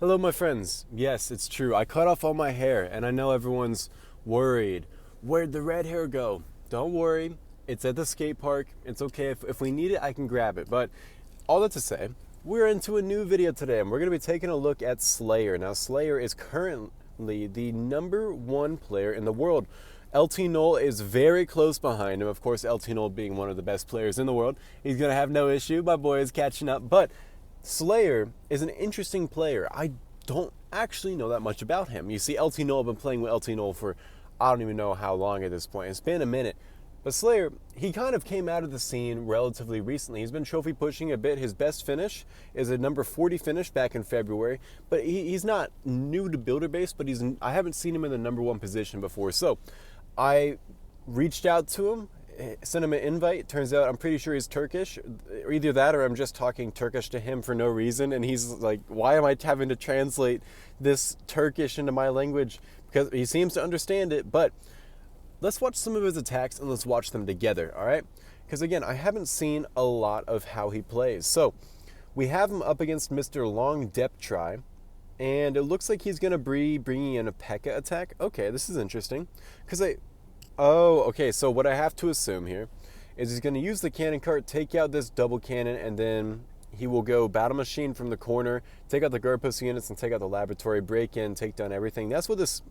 Hello, my friends. Yes, it's true. I cut off all my hair, and I know everyone's worried. Where'd the red hair go? Don't worry. It's at the skate park. It's okay. If we need it, I can grab it. But all that to say, we're into a new video today, and we're going to be taking a look at Slayer. Now, Slayer is currently the #1 player in the world. LT Noel is very close behind him. Of course, LT Noel being one of the best players in the world. He's going to have no issue. My boy is catching up. But Slayer is an interesting player. I don't actually know that much about him. You see, LT Noel, I've been playing with LT Noel for I don't even know how long at this point. It's been a minute. But Slayer, he kind of came out of the scene relatively recently. He's been trophy pushing a bit. His best finish is a number 40 finish back in February. But he's not new to builder base, but I haven't seen him in the #1 position before. So I reached out to him, sent him an invite. Turns out I'm pretty sure he's Turkish. Either that or I'm just talking Turkish to him for no reason. And he's like, why am I having to translate this Turkish into my language? Because he seems to understand it. But let's watch some of his attacks and let's watch them together, all right? Because again, I haven't seen a lot of how he plays. So we have him up against Mr. Long Depth Try. And it looks like he's going to be bringing in a Pekka attack. Okay, this is interesting. Okay, so what I have to assume here is he's going to use the cannon cart, take out this double cannon, and then he will go battle machine from the corner, take out the guard post units, and take out the laboratory, break in, take down everything. That's what this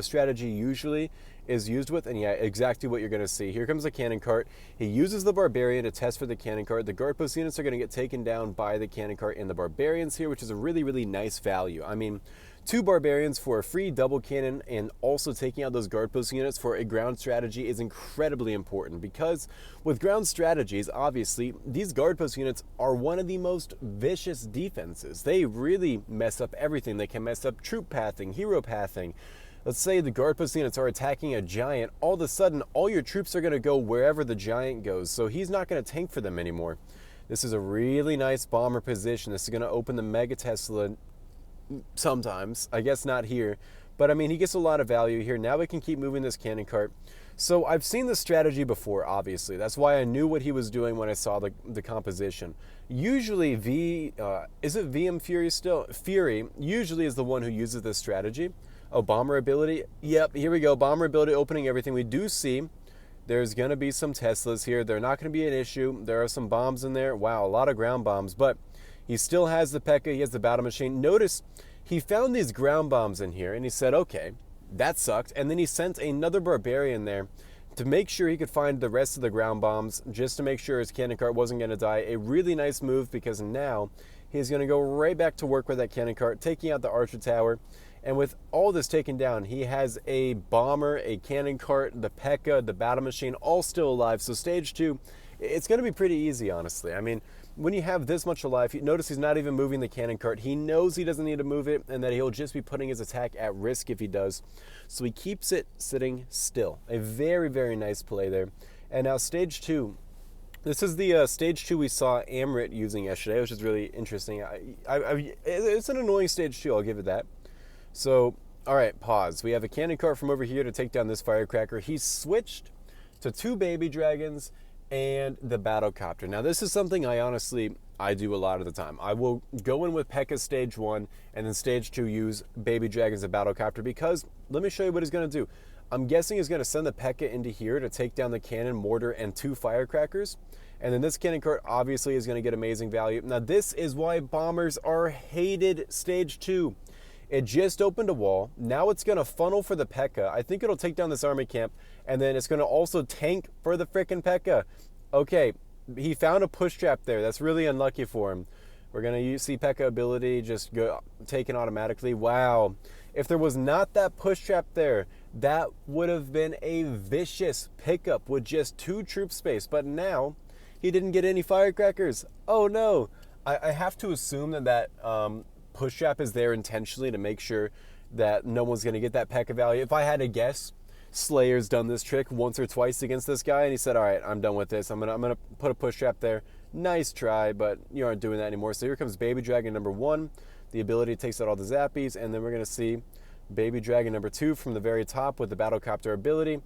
strategy usually is used with, and yeah, exactly what you're going to see. Here comes the cannon cart. He uses the barbarian to test for the cannon cart. The guard post units are going to get taken down by the cannon cart and the barbarians here, which is a really, really nice value. I mean, 2 barbarians for a free double cannon and also taking out those guard post units for a ground strategy is incredibly important, because with ground strategies, obviously, these guard post units are one of the most vicious defenses. They really mess up everything. They can mess up troop pathing, hero pathing. Let's say the guard post units are attacking a giant. All of a sudden, all your troops are going to go wherever the giant goes, so he's not going to tank for them anymore. This is a really nice bomber position. This is going to open the Mega Tesla sometimes. I guess not here. But, I mean, he gets a lot of value here. Now we can keep moving this cannon cart. So I've seen this strategy before, obviously. That's why I knew what he was doing when I saw the composition. Usually is it VM Fury still? Fury usually is the one who uses this strategy. Oh, bomber ability. Yep, here we go. Bomber ability opening everything. We do see there's going to be some Teslas here. They're not going to be an issue. There are some bombs in there. Wow, a lot of ground bombs. But he still has the Pekka. He has the battle machine. Notice he found these ground bombs in here, and he said, okay, that sucked. And then he sent another barbarian there to make sure he could find the rest of the ground bombs, just to make sure his cannon cart wasn't going to die. A really nice move, because now he's going to go right back to work with that cannon cart, taking out the archer tower. And with all this taken down, he has a bomber, a cannon cart, the Pekka, the battle machine, all still alive. So stage 2, it's going to be pretty easy, honestly. I mean, when you have this much alive, notice he's not even moving the cannon cart. He knows he doesn't need to move it, and that he'll just be putting his attack at risk if he does. So he keeps it sitting still. A very, very nice play there. And now stage 2. This is the stage 2 we saw Amrit using yesterday, which is really interesting. It's an annoying stage 2, I'll give it that. So, all right, pause. We have a cannon cart from over here to take down this firecracker. He's switched to 2 baby dragons and the battle copter. Now, this is something I do a lot of the time. I will go in with Pekka stage 1 and then stage 2 use baby dragons and battle copter, because let me show you what he's going to do. I'm guessing he's going to send the Pekka into here to take down the cannon, mortar, and 2 firecrackers. And then this cannon cart obviously is going to get amazing value. Now, this is why bombers are hated stage 2. It just opened a wall. Now it's going to funnel for the Pekka. I think it'll take down this army camp, and then it's going to also tank for the frickin' Pekka. Okay, he found a push trap there. That's really unlucky for him. We're going to see Pekka ability just go taken automatically. Wow. If there was not that push trap there, that would have been a vicious pickup with just 2 troop space. But now he didn't get any firecrackers. Oh no. I have to assume that push trap is there intentionally to make sure that no one's going to get that Pekka value. If I had to guess, Slayer's done this trick once or twice against this guy, and he said, all right, I'm done with this. I'm gonna put a push trap there. Nice try, but you aren't doing that anymore. So here comes Baby Dragon #1. The ability takes out all the zappies, and then we're going to see Baby Dragon #2 from the very top with the Battlecopter ability.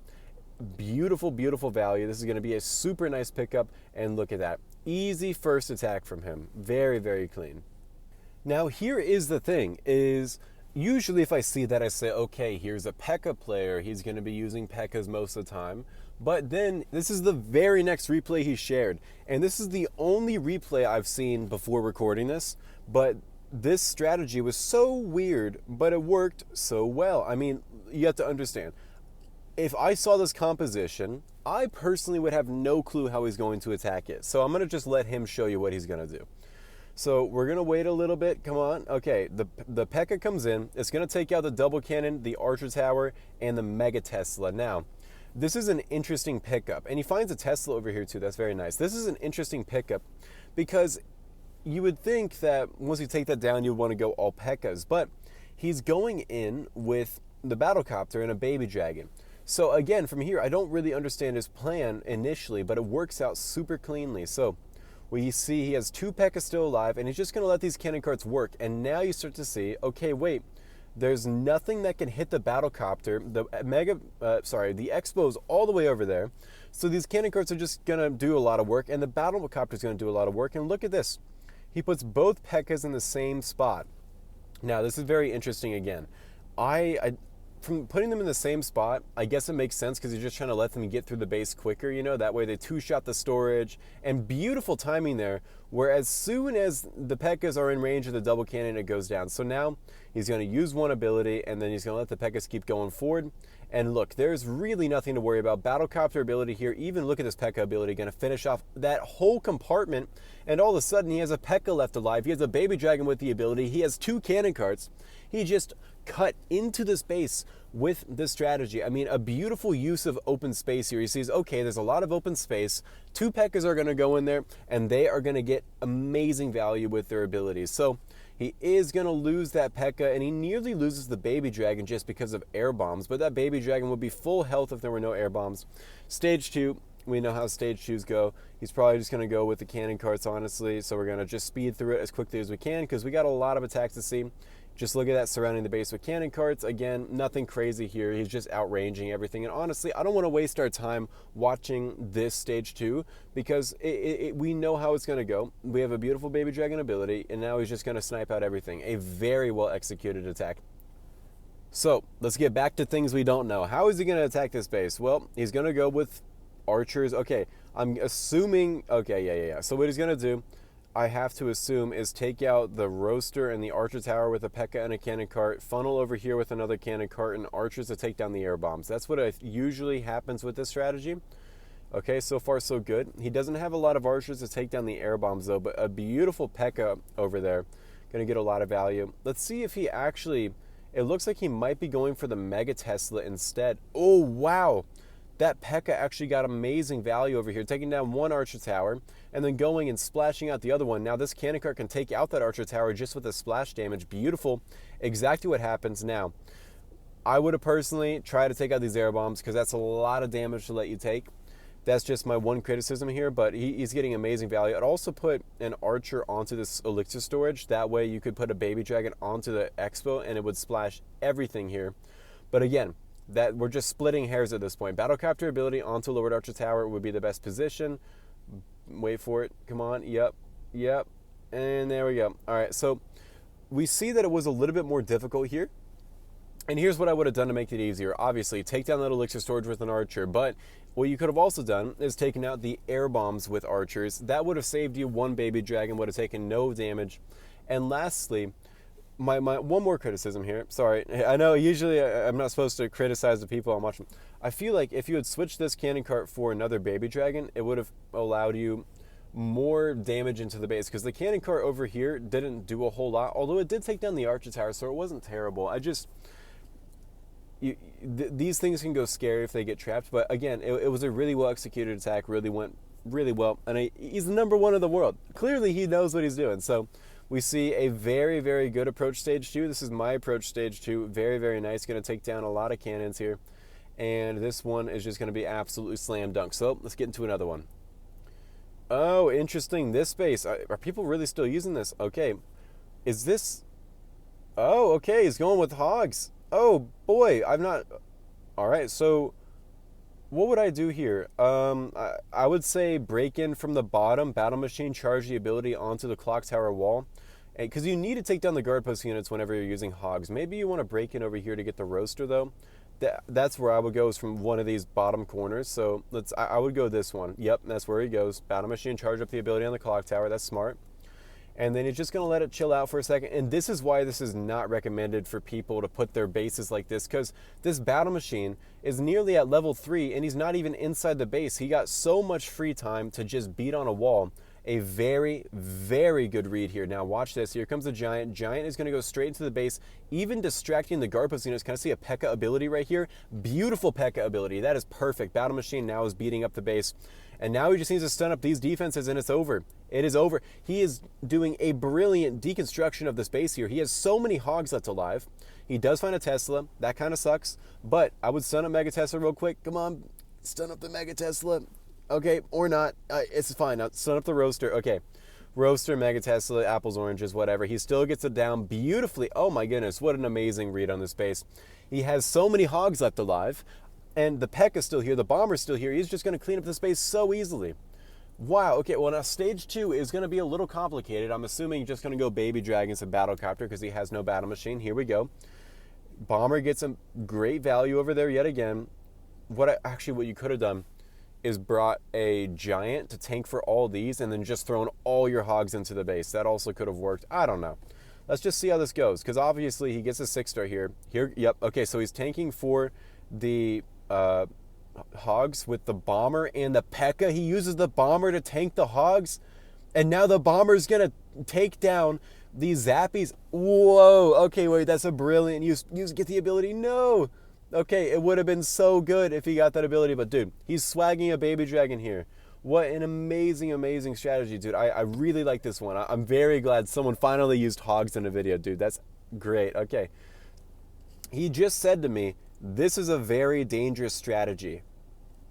Beautiful, beautiful value. This is going to be a super nice pickup, and look at that. Easy first attack from him. Very, very clean. Now here is the thing, is usually if I see that I say, okay, here's a Pekka player, he's going to be using Pekkas most of the time. But then this is the very next replay he shared. And this is the only replay I've seen before recording this. But this strategy was so weird, but it worked so well. I mean, you have to understand. If I saw this composition, I personally would have no clue how he's going to attack it. So I'm going to just let him show you what he's going to do. So we're going to wait a little bit. Come on. Okay, the Pekka comes in. It's going to take out the double cannon, the archer tower, and the mega Tesla. Now, this is an interesting pickup. And he finds a Tesla over here too. That's very nice. This is an interesting pickup because you would think that once you take that down, you'd want to go all Pekkas. But he's going in with the battlecopter and a baby dragon. So again, from here, I don't really understand his plan initially, but it works out super cleanly. So we see he has 2 Pekkas still alive, and he's just going to let these cannon carts work. And now you start to see, okay, wait, there's nothing that can hit the battlecopter. The Expo's all the way over there. So these cannon carts are just going to do a lot of work, and the battlecopter is going to do a lot of work. And look at this. He puts both Pekkas in the same spot. Now, this is very interesting again. From putting them in the same spot, I guess it makes sense because you're just trying to let them get through the base quicker, you know, that way they 2-shot the storage, and beautiful timing there, where as soon as the Pekkas are in range of the double cannon, it goes down. So now he's going to use one ability, and then he's going to let the Pekkas keep going forward. And look, there's really nothing to worry about. Battlecopter ability here, even look at this Pekka ability, going to finish off that whole compartment, and all of a sudden he has a Pekka left alive, he has a baby dragon with the ability, he has 2 cannon carts. He just cut into the space with this strategy. I mean, a beautiful use of open space here. He sees, okay, there's a lot of open space. 2 Pekkas are going to go in there, and they are going to get amazing value with their abilities. So he is going to lose that Pekka, and he nearly loses the baby dragon just because of air bombs. But that baby dragon would be full health if there were no air bombs. Stage 2. We know how stage 2s go. He's probably just going to go with the cannon carts, honestly. So we're going to just speed through it as quickly as we can because we got a lot of attacks to see. Just look at that surrounding the base with cannon carts. Again, nothing crazy here. He's just outranging everything. And honestly, I don't want to waste our time watching this stage 2 because we know how it's going to go. We have a beautiful baby dragon ability, and now he's just going to snipe out everything. A very well executed attack. So let's get back to things we don't know. How is he going to attack this base? Well, he's going to go with archers. Okay, I'm assuming. Okay, yeah. So what he's going to do, I have to assume, is take out the roaster and the archer tower with a Pekka and a cannon cart, funnel over here with another cannon cart, and archers to take down the air bombs. That's what usually happens with this strategy. Okay, so far so good. He doesn't have a lot of archers to take down the air bombs though, but a beautiful Pekka over there. Going to get a lot of value. Let's see if he actually, it looks like he might be going for the Mega Tesla instead. Oh, wow. That Pekka actually got amazing value over here, taking down 1 archer tower and then going and splashing out the other one. Now this cannon cart can take out that archer tower just with a splash damage. Beautiful. Exactly what happens now. I would have personally tried to take out these air bombs because that's a lot of damage to let you take. That's just my one criticism here, but he's getting amazing value. I'd also put an archer onto this elixir storage. That way you could put a baby dragon onto the expo and it would splash everything here. But again, that we're just splitting hairs at this point. Battlecopter ability onto lowered archer tower would be the best position. Wait for it. Come on. Yep. And there we go. All right. So we see that it was a little bit more difficult here. And here's what I would have done to make it easier. Obviously, take down that elixir storage with an archer. But what you could have also done is taken out the air bombs with archers. That would have saved you 1 baby dragon, would have taken no damage. And lastly, my one more criticism here. Sorry, I know usually I'm not supposed to criticize the people I'm watching. I feel like if you had switched this cannon cart for another baby dragon, it would have allowed you more damage into the base because the cannon cart over here didn't do a whole lot, although it did take down the archer tower, so it wasn't terrible. These things can go scary if they get trapped, but again, it was a really well executed attack, really went really well, and he's the number 1 in the world. Clearly he knows what he's doing. So we see a very, very good approach stage 2. This is my approach stage 2. Very, very nice. Going to take down a lot of cannons here. And this one is just going to be absolutely slam dunk. So let's get into another one. Oh, interesting. This base. Are people really still using this? Okay. Is this... Oh, okay. He's going with HOGS. Oh, boy. I'm not... All right. So what would I do here? I would say break in from the bottom, battle machine, charge the ability onto the clock tower wall. because you need to take down the guard post units whenever you're using hogs. Maybe you want to break in over here to get the roaster though. That's where I would go, is from one of these bottom corners. So I would go this one. Yep, that's where he goes. Battle machine, charge up the ability on the clock tower. That's smart. And then you're just going to let it chill out for a second. And this is why this is not recommended for people to put their bases like this, because this battle machine is nearly at level 3 and he's not even inside the base. He got so much free time to just beat on a wall. A very, very good read here. Now watch this. Here comes the Giant. Giant is going to go straight into the base, even distracting the guard post units. Can I see a Pekka ability right here? Beautiful Pekka ability. That is perfect. Battle machine now is beating up the base. And now he just needs to stun up these defenses and it's over. It is over. He is doing a brilliant deconstruction of this base here. He has so many hogs left alive. He does find a Tesla. That kind of sucks. But I would stun up Mega Tesla real quick. Come on. Stun up the Mega Tesla. Okay, or not. It's fine. Now stun up the roaster. Okay. Roaster, Mega Tesla, apples, oranges, whatever. He still gets it down beautifully. Oh my goodness. What an amazing read on this base. He has so many hogs left alive. And the Pekka is still here, the Bomber's still here. He's just going to clean up the space so easily. Wow, okay, well now stage 2 is going to be a little complicated. I'm assuming just going to go Baby Dragons and Battle Copter because he has no battle machine. Here we go. Bomber gets some great value over there yet again. What you could have done is brought a Giant to tank for all these and then just thrown all your hogs into the base. That also could have worked. I don't know. Let's just see how this goes, because obviously he gets a 6-star here. Yep, okay, so he's tanking for the hogs with the Bomber and the Pekka. He uses the Bomber to tank the hogs, and now the Bomber's gonna take down these Zappies. Whoa, okay, wait, that's a brilliant use. Get the ability. No, okay, it would have been so good if he got that ability, but dude, he's swagging a Baby Dragon here. What an amazing strategy, dude. I really like this one. I'm very glad someone finally used hogs in a video, dude. That's great. Okay, he just said to me, this is a very dangerous strategy.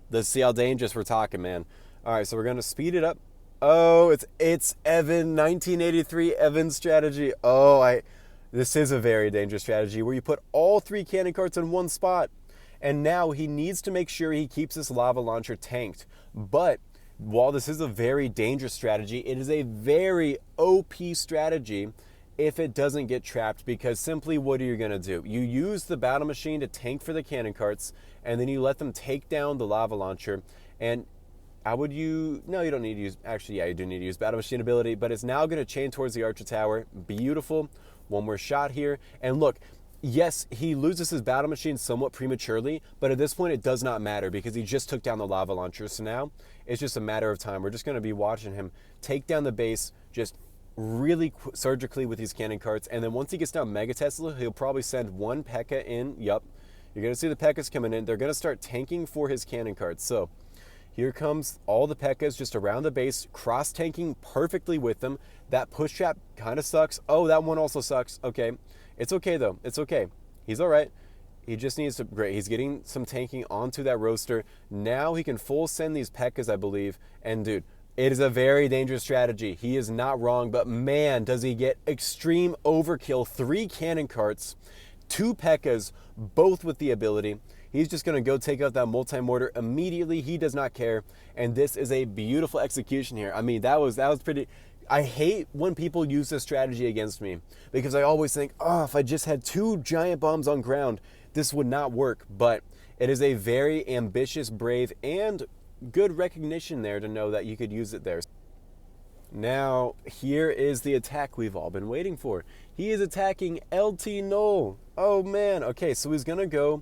Let's see how dangerous we're talking, man. All right, so we're going to speed it up. Oh, it's Evan, 1983 Evan strategy. Oh, this is a very dangerous strategy where you put all 3 cannon carts in one spot. And now he needs to make sure he keeps this lava launcher tanked. But while this is a very dangerous strategy, it is a very OP strategy if it doesn't get trapped, because simply what are you going to do? You use the battle machine to tank for the cannon carts, and then you let them take down the lava launcher. And no, you don't need to use, actually, yeah, you do need to use battle machine ability, but it's now going to chain towards the Archer Tower. Beautiful. One more shot here. And look, yes, he loses his battle machine somewhat prematurely, but at this point it does not matter because he just took down the lava launcher. So now it's just a matter of time. We're just going to be watching him take down the base, just really surgically with these cannon carts, and then once he gets down Mega Tesla, he'll probably send one Pekka in. Yep, you're going to see the Pekkas coming in. They're going to start tanking for his cannon carts. So here comes all the Pekkas just around the base, cross-tanking perfectly with them. That push trap kind of sucks. Oh, that one also sucks. Okay, it's okay though. It's okay. He's all right. He just needs to, great, he's getting some tanking onto that roaster. Now he can full send these Pekkas, I believe, and dude, it is a very dangerous strategy. He is not wrong, but man, does he get extreme overkill. 3 cannon carts, 2 Pekkas, both with the ability. He's just going to go take out that multi-mortar immediately. He does not care, and this is a beautiful execution here. I mean, that was pretty. I hate when people use this strategy against me because I always think, oh, if I just had 2 giant bombs on ground, this would not work. But it is a very ambitious, brave, and good recognition there to know that you could use it there. Now, here is the attack we've all been waiting for. He is attacking LT Null. Oh man. Okay, so he's gonna go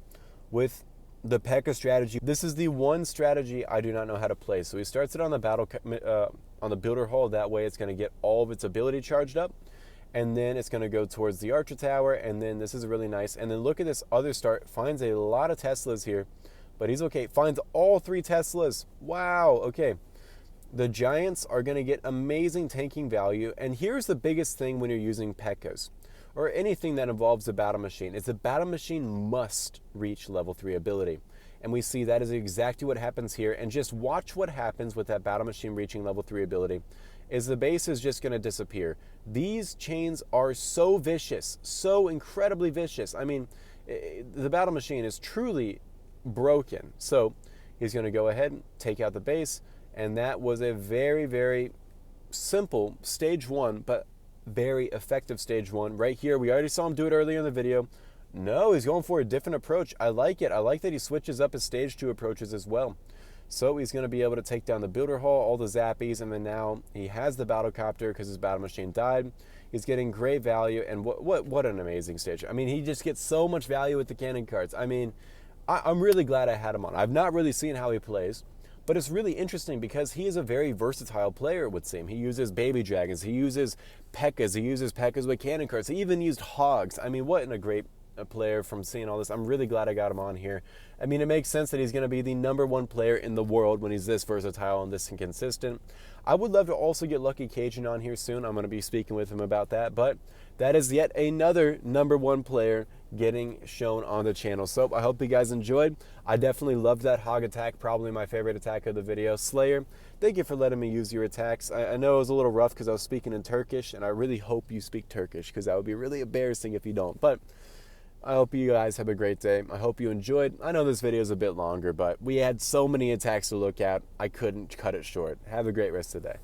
with the Pekka strategy. This is the one strategy I do not know how to play. So he starts it on the on the builder hall. That way it's gonna get all of its ability charged up. And then it's gonna go towards the Archer Tower. And then this is really nice. And then look at this other start. Finds a lot of Teslas here. But he's okay. Finds all 3 Teslas. Wow. Okay. The Giants are going to get amazing tanking value. And here's the biggest thing when you're using Pekkas, or anything that involves the battle machine, is the battle machine must reach level 3 ability. And we see that is exactly what happens here. And just watch what happens with that battle machine reaching level 3 ability. Is the base is just going to disappear. These chains are so vicious, so incredibly vicious. I mean, the battle machine is truly broken. So he's going to go ahead and take out the base, and that was a very, very simple stage 1, but very effective stage 1. Right here, we already saw him do it earlier in the video. No, he's going for a different approach. I like it. I like that he switches up his stage 2 approaches as well. So he's going to be able to take down the builder hall, all the zappies, and then now he has the battle copter because his battle machine died. He's getting great value, and what an amazing stage. I mean, he just gets so much value with the cannon cards. I mean, I'm really glad I had him on. I've not really seen how he plays, but it's really interesting because he is a very versatile player, it would seem. He uses baby dragons, he uses pekkas, he uses pekkas with cannon cards, he even used hogs. I mean, what a great player from seeing all this. I'm really glad I got him on here. I mean, it makes sense that he's going to be the #1 player in the world when he's this versatile and this inconsistent. I would love to also get Lucky Cajun on here soon. I'm going to be speaking with him about that, but that is yet another #1 player getting shown on the channel. So I hope you guys enjoyed. I definitely loved that hog attack, probably my favorite attack of the video. Slayer, thank you for letting me use your attacks. I know it was a little rough because I was speaking in Turkish, and I really hope you speak Turkish because that would be really embarrassing if you don't. But I hope you guys have a great day. I hope you enjoyed. I know this video is a bit longer, but we had so many attacks to look at, I couldn't cut it short. Have a great rest of the day.